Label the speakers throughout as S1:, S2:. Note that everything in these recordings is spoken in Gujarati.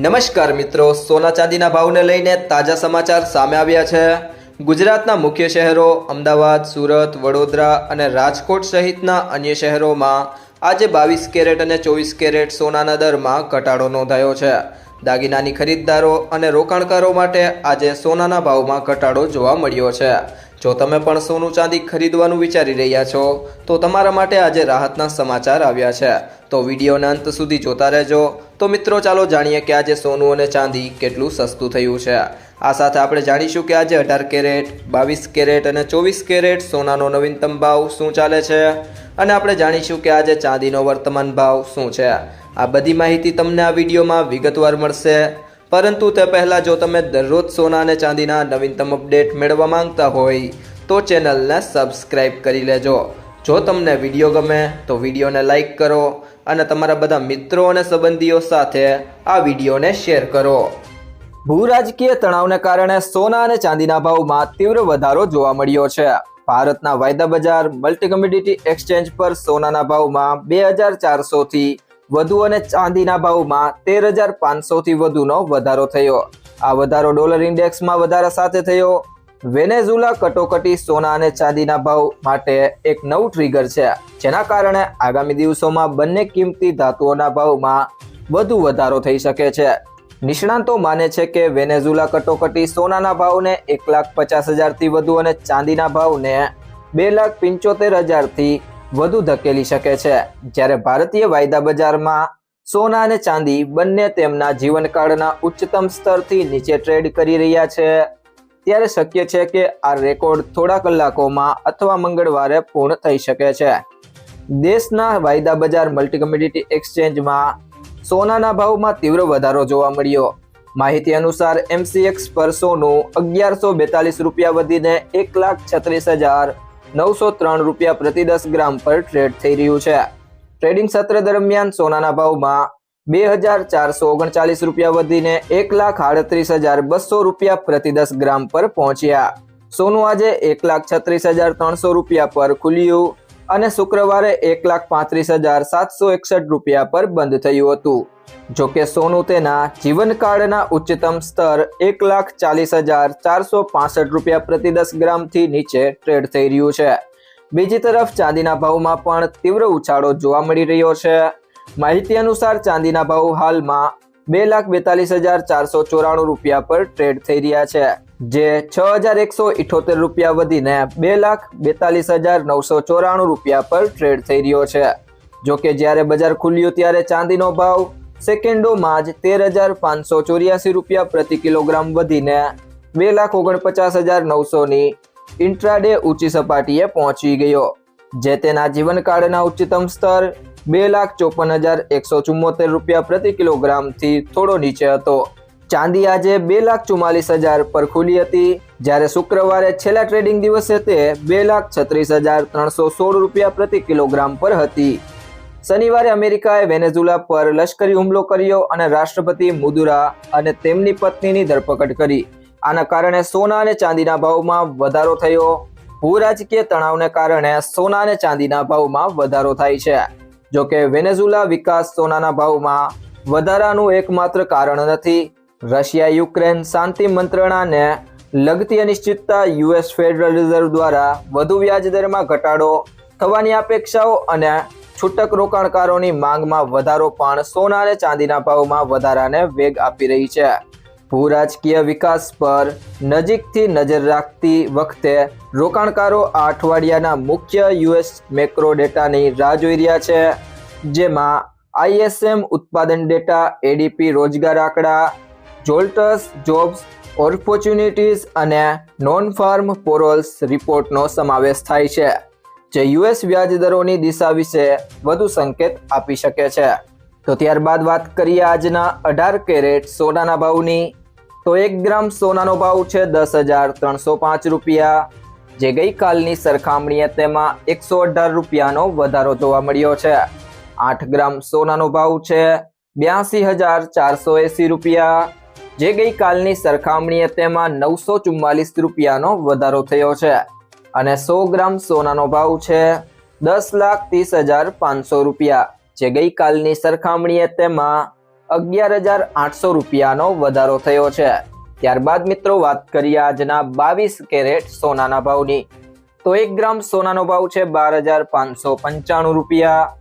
S1: નમસ્કાર મિત્રો, સોના ચાંદીના ભાવને લઈને તાજા સમાચાર સામે આવ્યા છે। ગુજરાતના મુખ્ય શહેરો અમદાવાદ, સુરત, વડોદરા અને રાજકોટ સહિતના અન્ય શહેરોમાં આજે 22 કેરેટ અને 24 કેરેટ સોનાના દરમાં ઘટાડો નોંધાયો છે। દાગીનાની ખરીદદારો અને રોકાણકારો માટે આજે સોનાના ભાવમાં ઘટાડો જોવા મળ્યો છે। જો તમે પણ સોનું ચાંદી ખરીદવાનું વિચારી રહ્યા છો તો તમારા માટે આજે રાહતના સમાચાર આવ્યા છે, તો વિડીયોના અંત સુધી જોતા રહેજો। તો મિત્રો ચાલો જાણીએ કે આજે સોનું અને ચાંદી કેટલું સસ્તું થયું છે। આ સાથે આપણે જાણીશું કે આજે 18 કેરેટ, 22 કેરેટ અને 24 કેરેટ સોનાનો નવીનતમ ભાવ શું ચાલે છે અને આપણે જાણીશું કે આજે ચાંદીનો વર્તમાન ભાવ શું છે। આ બધી માહિતી તમને આ વિડીયોમાં વિગતવાર મળશે, પરંતુ તે પહેલાં જો તમે દરરોજ સોના અને ચાંદીના નવીનતમ અપડેટ મેળવવા માંગતા હોય તો ચેનલને સબસ્ક્રાઈબ કરી લેજો। જો તમને વિડીયો ગમે તો વિડીયોને લાઈક કરો અને તમારા બધા મિત્રો અને સંબંધીઓ સાથે આ વિડીયોને શેર કરો। ભૂરાજકીય તણાવને કારણે સોના અને ચાંદીના ભાવમાં તીવ્ર વધારો જોવા મળ્યો છે। ભારતના વાયદા બજાર મલ્ટી કમોડિટી એક્સચેન્જ પર સોનાના ભાવમાં 2400 થી વધુ અને ચાંદીના ભાવમાં 13500 થી વધુનો વધારો થયો। આ વધારો ડોલર ઇન્ડેક્સમાં વધારા સાથે થયો। વેનેઝુલા કટોકટી સોના અને ચાંદીના ભાવ માટે એક નવું ટ્રિગર છે, જેના કારણે આગામી દિવસોમાં બંને કિંમતી ધાતુઓના ભાવમાં વધુ વધારો થઈ શકે છે। નિષ્ણાંતો માને છે કે વેનેઝુલા કટોકટી સોનાના ભાવને 1,50,000 થી વધુ અને ચાંદીના ભાવને 2,75,000 થી વધુ ધકેલી શકે છે, જ્યારે ભારતીય વાયદા બજારમાં સોના અને ચાંદી બંને તેમના જીવનકાળના ઉચ્ચતમ સ્તરથી નીચે ટ્રેડ કરી રહ્યા છે। ત્યારે શક્ય છે કે આ રેકોર્ડ થોડા કલાકોમાં અથવા મંગળવારે પૂર્ણ થઈ શકે છે। દેશના વાયદા બજાર મલ્ટી કમોડિટી એક્સચેન્જમાં સોનાના ભાવમાં તીવ્ર વધારો જોવા મળ્યો। માહિતી અનુસાર MCX પર સોનું 1142 રૂપિયા વધીને 1,36,903 રૂપિયા પ્રતિ 10 ગ્રામ પર ટ્રેડ થઈ રહ્યું છે। ટ્રેડિંગ સત્ર દરમિયાન સોનાના ભાવમાં 2,439 રૂપિયા વધીને 1,38,200 રૂપિયા પ્રતિ 10 ગ્રામ પર પહોંચ્યા। સોનું આજે 1,36,300 રૂપિયા પર ખુલ્યું અને શુક્રવારે 1,35,761 રૂપિયા પર બંધ થયું હતું। જોકે સોનું તેના જીવનકાળના ઉચ્ચતમ સ્તર 1,40,465 રૂપિયા પ્રતિ 10 ગ્રામથી નીચે ટ્રેડ થઈ રહ્યું છે। બીજી તરફ ચાંદીના ભાવમાં પણ તીવ્ર ઉછાળો જોવા મળી રહ્યો છે। માહિતી અનુસાર ચાંદીના ભાવ હાલમાં 2,42,494 રૂપિયા પર ટ્રેડ થઈ રહ્યા છે, જે 6,178 રૂપિયા વધીને 2,42,994 રૂપિયા પર ટ્રેડ થઈ રહ્યો છે। જોકે જ્યારે બજાર ખુલ્યું ત્યારે ચાંદીનો ભાવ સેકન્ડોમાં જ 13,584 રૂપિયા પ્રતિ કિલોગ્રામ વધીને 2,49,900 ની ઇન્ટ્રાડે ઊંચી સપાટીએ પહોંચી ગયો, જે તેના જીવનકાળના ઉચ્ચતમ સ્તર 2,54,174 રૂપિયા પ્રતિ કિલોગ્રામથી થોડો નીચે હતો। ચાંદી આજે 2,44,000 પર ખુલી હતી, જ્યારે શુક્રવારે છેલ્લા ટ્રેડિંગ દિવસે તે 2,36,316 રૂપિયા પ્રતિ કિલોગ્રામ પર હતી। શનિવારે અમેરિકાએ વેનેઝુલા પર લશ્કરી હુમલો કર્યો અને રાષ્ટ્રપતિ મુદુરા અને તેમની પત્નીની ધરપકડ કરી। આના કારણે સોના અને ચાંદીના ભાવમાં વધારો થયો। ભૂરાજકીય તણાવને કારણે સોના અને ચાંદીના ભાવમાં વધારો થાય છે। જોકે વેનેઝુલા વિકાસ સોનાના ભાવમાં વધારાનું એકમાત્ર કારણ નથી। રશિયા યુક્રેન શાંતિ મંત્રણાને લગતી અનિશ્ચિતતા, US ફેડરલ રિઝર્વ દ્વારા વધુ વ્યાજદરમાં ઘટાડો થવાની અપેક્ષાઓ અને છૂટક રોકાણકારોની માંગમાં વધારો પણ સોના અને ચાંદીના ભાવમાં વધારાને વેગ આપી રહી છે। ભૂરાજકીય વિકાસ પર નજીકથી નજર રાખતી વખતે રોકાણકારો આ અઠવાડિયાના મુખ્ય US મેક્રો ડેટાની રાહ જોઈ રહ્યા છે, જેમાં ISM ઉત્પાદન ડેટા, ADP રોજગાર આંકડા, જોલ્ટસ જોબ્સ ઓપોર્ચ્યુનિટીઝ અને નોન ફાર્મ પેરોલ્સ રિપોર્ટનો સમાવેશ થાય છે, જે US વ્યાજ દરોની દિશા વિશે વધુ સંકેત આપી શકે છે। તો ત્યારબાદ વાત કરીએ આજના 18 કેરેટ સોનાના ભાવની। તો 1 ગ્રામ સોનાનો ભાવ છે 10,305 રૂપિયા, જે ગઈકાલની સરખામણીએ તેમાં 118 રૂપિયાનો વધારો જોવા મળ્યો છે। 8 ગ્રામ સોનાનો ભાવ છે 82,480 રૂપિયા, જે ગઈકાલની સરખામણીએ તેમાં 944 રૂપિયાનો વધારો થયો છે। અને 100 ગ્રામ સોનાનો ભાવ છે 10,30,500 રૂપિયા, જે ગઈકાલની સરખામણીએ તેમાં 11,800 રૂપિયાનો વધારો થયો છે। ત્યારબાદ મિત્રો વાત કરીએ આજના 22 કેરેટ સોનાના ભાવની, તો 1 ગ્રામ સોનાનો ભાવ છે 12,595 રૂપિયા,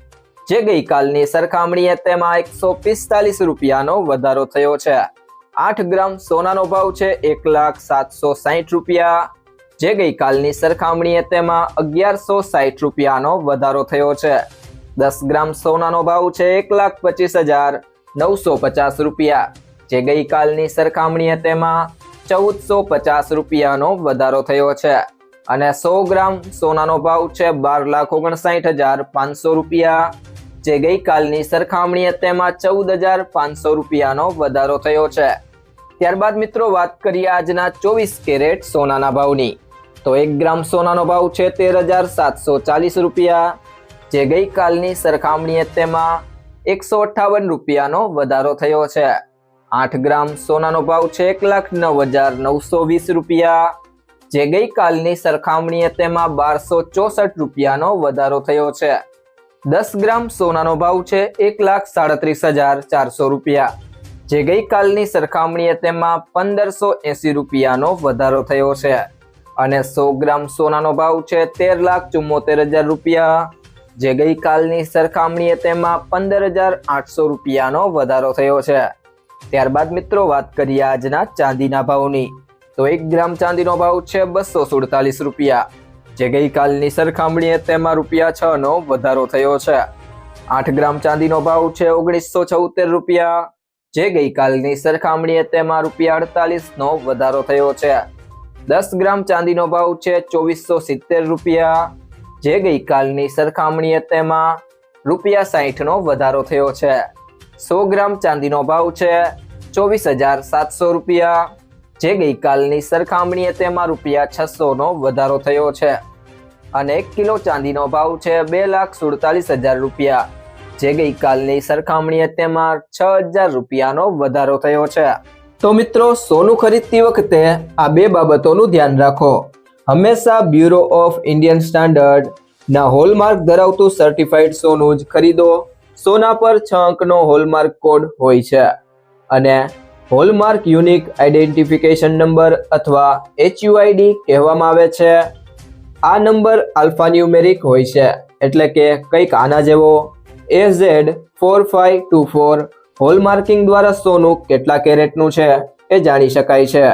S1: જે ગઈકાલની સરખામણીએ તેમાં 145 રૂપિયાનો વધારો થયો છે। 8 ગ્રામ સોનાનો ભાવ છે 1,0760 રૂપિયા, જે ગઈકાલની સરખામણીએ તેમાં 1,160 રૂપિયાનો વધારો થયો છે। 10 ગ્રામ સોનાનો ભાવ છે 1,25,950 રૂપિયા, જે ગઈકાલની સરખામણીએ તેમાં 1,450 રૂપિયાનો વધારો થયો છે। અને 100 ગ્રામ સોનાનો ભાવ છે 12,59,500 રૂપિયા, જે ગઈકાલની સરખામણીએ તેમાં 14,500 રૂપિયાનો વધારો થયો છે। ત્યારબાદ મિત્રો વાત કરીએ આજના 24 કેરેટ સોનાના ભાવની, તો 1 ગ્રામ સોનાનો ભાવ છે 13,740 રૂપિયા, જે ગઈકાલની સરખામણીએ તેમાં 158 રૂપિયાનો વધારો થયો છે। 8 ગ્રામ સોનાનો ભાવ છે 1,09,920 રૂપિયા, જે ગઈકાલની સરખામણીએ તેમાં 1,264 રૂપિયાનો વધારો થયો છે। 10 ગ્રામ સોનાનો ભાવ છે 1,37,400 રૂપિયા, જે ગઈકાલની સરખામણીએ તેમાં 1,580 રૂપિયાનો વધારો થયો છે। અને 100 ગ્રામ સોનાનો ભાવ છે 13,74,000 રૂપિયા, જે ગઈકાલની સરખામણીએ તેમાં 15,800 રૂપિયાનો વધારો થયો છે। ત્યારબાદ મિત્રો વાત કરીએ આજના ચાંદીના ભાવની, તો 1 ગ્રામ ચાંદીનો ભાવ છે 247 રૂપિયા, જે ગઈકાલની સરખામણીએ તેમાં ₹6નો વધારો થયો છે। 8 ગ્રામ ચાંદીનો ભાવ છે 1,976 રૂપિયા, જે ગઈકાલની સરખામણીએ તેમાં ₹48નો વધારો થયો છે। 10 ગ્રામ ચાંદીનો ભાવ છે 2,470 રૂપિયા, જે ગઈકાલની સરખામણીએ તેમાં ₹60નો વધારો થયો છે। 100 ગ્રામ ચાંદીનો ભાવ છે 24,700 રૂપિયા, જે ગઈકાલની સરખામણીએ તેમાં ₹600નો વધારો થયો છે। અને 1 કિલો ચાંદીનો ભાવ છે 2,47,000 રૂપિયા, જે ગઈકાલની સરખામણીએ તેમાં 6,000 રૂપિયાનો વધારો થયો છે। તો મિત્રો સોનું ખરીદતી વખતે આ બે બાબતોનું ધ્યાન રાખો। હંમેશા બ્યુરો ઓફ ઇન્ડિયન સ્ટાન્ડર્ડ ના હોલમાર્ક ધરાવતું સર્ટિફાઈડ સોનું જ ખરીદો। સોના પર 6 અંકનો હોલમાર્ક કોડ હોય છે અને હોલમાર્ક યુનિક આઈડેન્ટિફિકેશન નંબર અથવા HUID કહેવામાં આવે છે। આ નંબર આલ્ફાન્યુમેરિક હોય છે, એટલે કે કંઈક આના જેવો AZ4524। હોલમાર્કિંગ દ્વારા સોનું કેટલા કેરેટનું છે એ જાણી શકાય છે।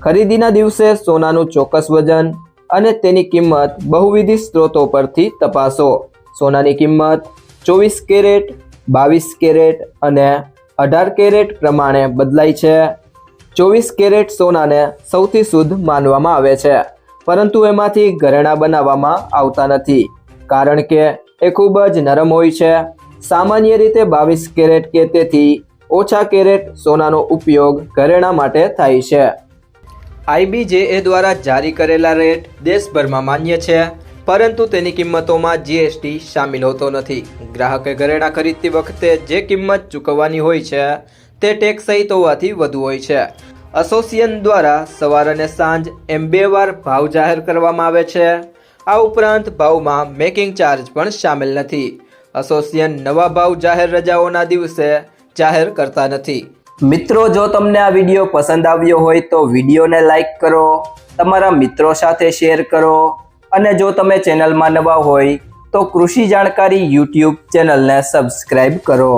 S1: ખરીદીના દિવસે સોનાનું ચોક્કસ વજન અને તેની કિંમત બહુવિધ સ્ત્રોતો પરથી તપાસો। સોનાની કિંમત 24 કેરેટ, 22 કેરેટ અને 18 કેરેટ પ્રમાણે બદલાય છે। 24 કેરેટ સોનાને સૌથી શુદ્ધ માનવામાં આવે છે, પરંતુ એમાંથી ઘરેણાં બનાવવામાં આવતા નથી, કારણ કે એ ખૂબ જ નરમ હોય છે। સામાન્ય રીતે 22 કેરેટ કે તેથી ઓછા કેરેટ સોનાનો ઉપયોગ ઘરેણાં માટે થાય છે। IBJA દ્વારા જારી કરેલા રેટ દેશભરમાં માન્ય છે, પરંતુ તેની કિંમતોમાં GST શામેલ હોતો નથી। ગ્રાહકે ઘરેણાં ખરીદતી વખતે જે કિંમત ચૂકવવાની હોય છે તે ટેક્સ સહિત હોવાથી વધુ હોય છે। એસોસિએશન દ્વારા સવાર અને સાંજ એમ 2 વાર ભાવ જાહેર કરવામાં આવે છે। આ ઉપરાંત ભાવમાં મેકિંગ ચાર્જ પણ શામેલ નથી। એસોસિએશન નવા ભાવ જાહેર રજાઓના દિવસે જાહેર કરતા નથી। મિત્રો જો તમને આ વિડીયો પસંદ આવ્યો હોય તો વિડીયોને લાઈક કરો, તમારા મિત્રો સાથે શેર કરો અને જો તમે ચેનલમાં નવા હોય તો કૃષિ જાણકારી YouTube ચેનલને સબસ્ક્રાઇબ કરો।